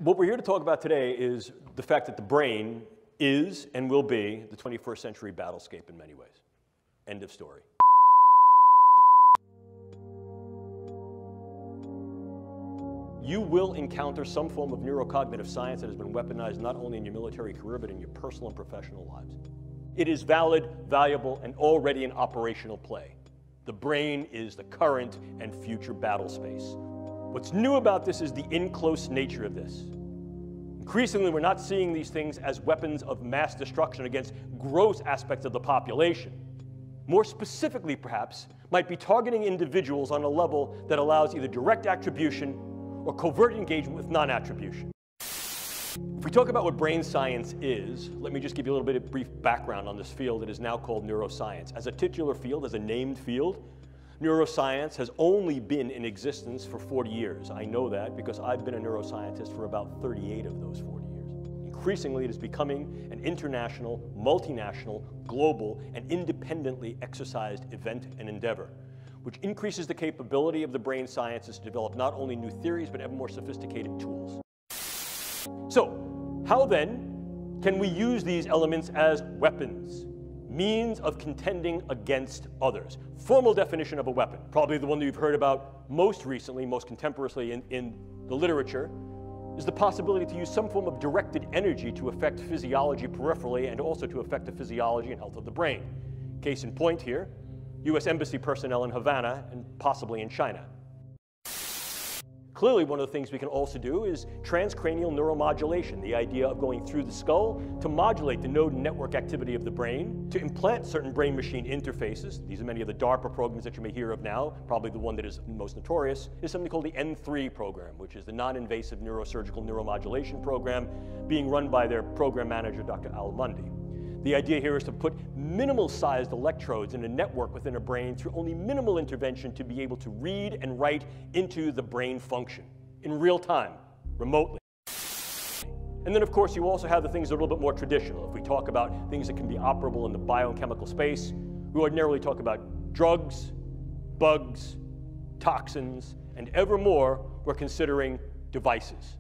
What we're here to talk about today is the fact that the brain is and will be the 21st century battlescape in many ways. End of story. You will encounter some form of neurocognitive science that has been weaponized not only in your military career, but in your personal and professional lives. It is valid, valuable, and already in operational play. The brain is the current and future battle space. What's new about this is the in-close nature of this. Increasingly, we're not seeing these things as weapons of mass destruction against gross aspects of the population. More specifically, perhaps, might be targeting individuals on a level that allows either direct attribution or covert engagement with non-attribution. If we talk about what brain science is, let me just give you a little bit of brief background on this field that is now called neuroscience. As a titular field, as a named field, neuroscience has only been in existence for 40 years. I know that because I've been a neuroscientist for about 38 of those 40 years. Increasingly, it is becoming an international, multinational, global, and independently exercised event and endeavor, which increases the capability of the brain sciences to develop not only new theories, but ever more sophisticated tools. So, how then can we use these elements as weapons? Means of contending against others. Formal definition of a weapon, probably the one that you've heard about most recently, most contemporaneously in the literature, is the possibility to use some form of directed energy to affect physiology peripherally and also to affect the physiology and health of the brain. Case in point here, U.S. Embassy personnel in Havana and possibly in China. Clearly, one of the things we can also do is transcranial neuromodulation, the idea of going through the skull to modulate the node and network activity of the brain, to implant certain brain-machine interfaces. These are many of the DARPA programs that you may hear of now. Probably the one that is most notorious is something called the N3 program, which is the non-invasive neurosurgical neuromodulation program being run by their program manager, Dr. Al Mundi. The idea here is to put minimal-sized electrodes in a network within a brain through only minimal intervention to be able to read and write into the brain function in real time, remotely. And then, of course, you also have the things that are a little bit more traditional. If we talk about things that can be operable in the biochemical space, we ordinarily talk about drugs, bugs, toxins, and ever more, we're considering devices.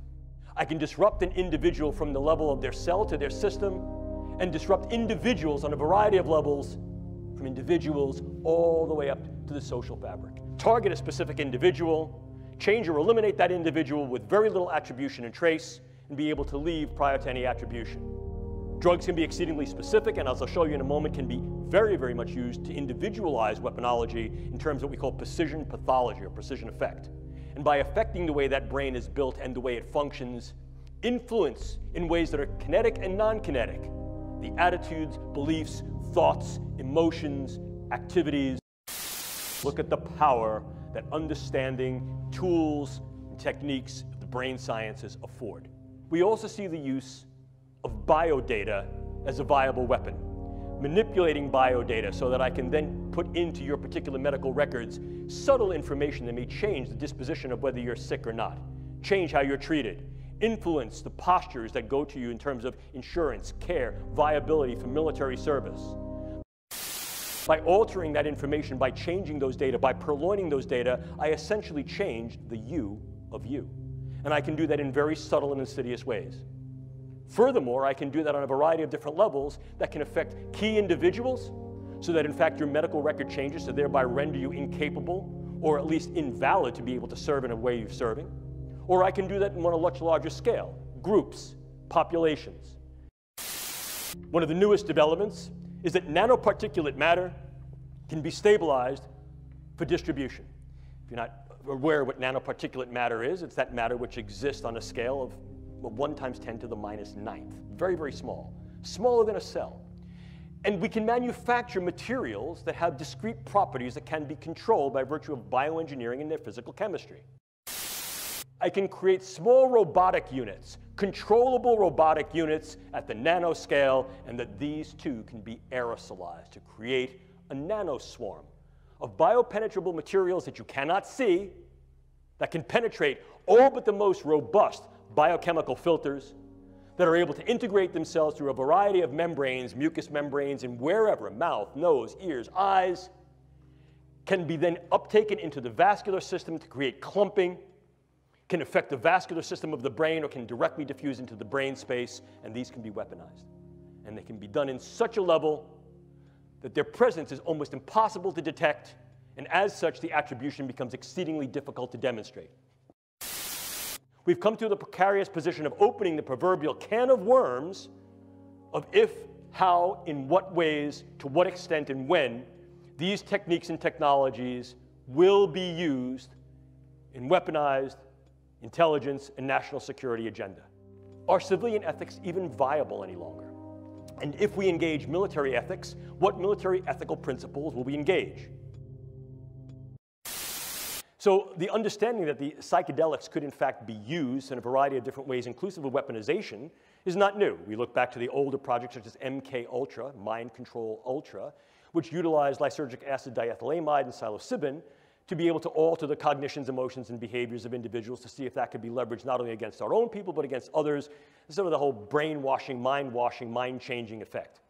I can disrupt an individual from the level of their cell to their system, and disrupt individuals on a variety of levels, from individuals all the way up to the social fabric. Target a specific individual, change or eliminate that individual with very little attribution and trace, and be able to leave prior to any attribution. Drugs can be exceedingly specific, and as I'll show you in a moment, can be very, very much used to individualize weaponology in terms of what we call precision pathology or precision effect. And by affecting the way that brain is built and the way it functions, influence in ways that are kinetic and non-kinetic the attitudes, beliefs, thoughts, emotions, activities. Look at the power that understanding tools and techniques of the brain sciences afford. We also see the use of biodata as a viable weapon. Manipulating biodata so that I can then put into your particular medical records subtle information that may change the disposition of whether you're sick or not, change how you're treated, influence the postures that go to you in terms of insurance, care, viability for military service. By altering that information, by changing those data, by purloining those data, I essentially change the you of you. And I can do that in very subtle and insidious ways. Furthermore, I can do that on a variety of different levels that can affect key individuals so that in fact your medical record changes to thereby render you incapable or at least invalid to be able to serve in a way you're serving. Or I can do that on a much larger scale, groups, populations. One of the newest developments is that nanoparticulate matter can be stabilized for distribution. If you're not aware of what nanoparticulate matter is, it's that matter which exists on a scale of 1 × 10⁹ very, very small, smaller than a cell. And we can manufacture materials that have discrete properties that can be controlled by virtue of bioengineering and their physical chemistry. I can create small robotic units, controllable robotic units at the nanoscale, and that these too can be aerosolized to create a nanoswarm of biopenetrable materials that you cannot see, that can penetrate all but the most robust biochemical filters, that are able to integrate themselves through a variety of membranes, mucous membranes, and wherever, mouth, nose, ears, eyes, can be then uptaken into the vascular system to create clumping, can affect the vascular system of the brain or can directly diffuse into the brain space, and these can be weaponized. And they can be done in such a level that their presence is almost impossible to detect, and as such, the attribution becomes exceedingly difficult to demonstrate. We've come to the precarious position of opening the proverbial can of worms of if, how, in what ways, to what extent, and when these techniques and technologies will be used in weaponized intelligence and national security agenda. Are civilian ethics even viable any longer? And if we engage military ethics, what military ethical principles will we engage? So the understanding that the psychedelics could in fact be used in a variety of different ways, inclusive of weaponization, is not new. We look back to the older projects such as MK Ultra, Mind Control Ultra, which utilized lysergic acid diethylamide and psilocybin to be able to alter the cognitions, emotions, and behaviors of individuals to see if that could be leveraged not only against our own people, but against others, sort of the whole brainwashing, mind-changing effect.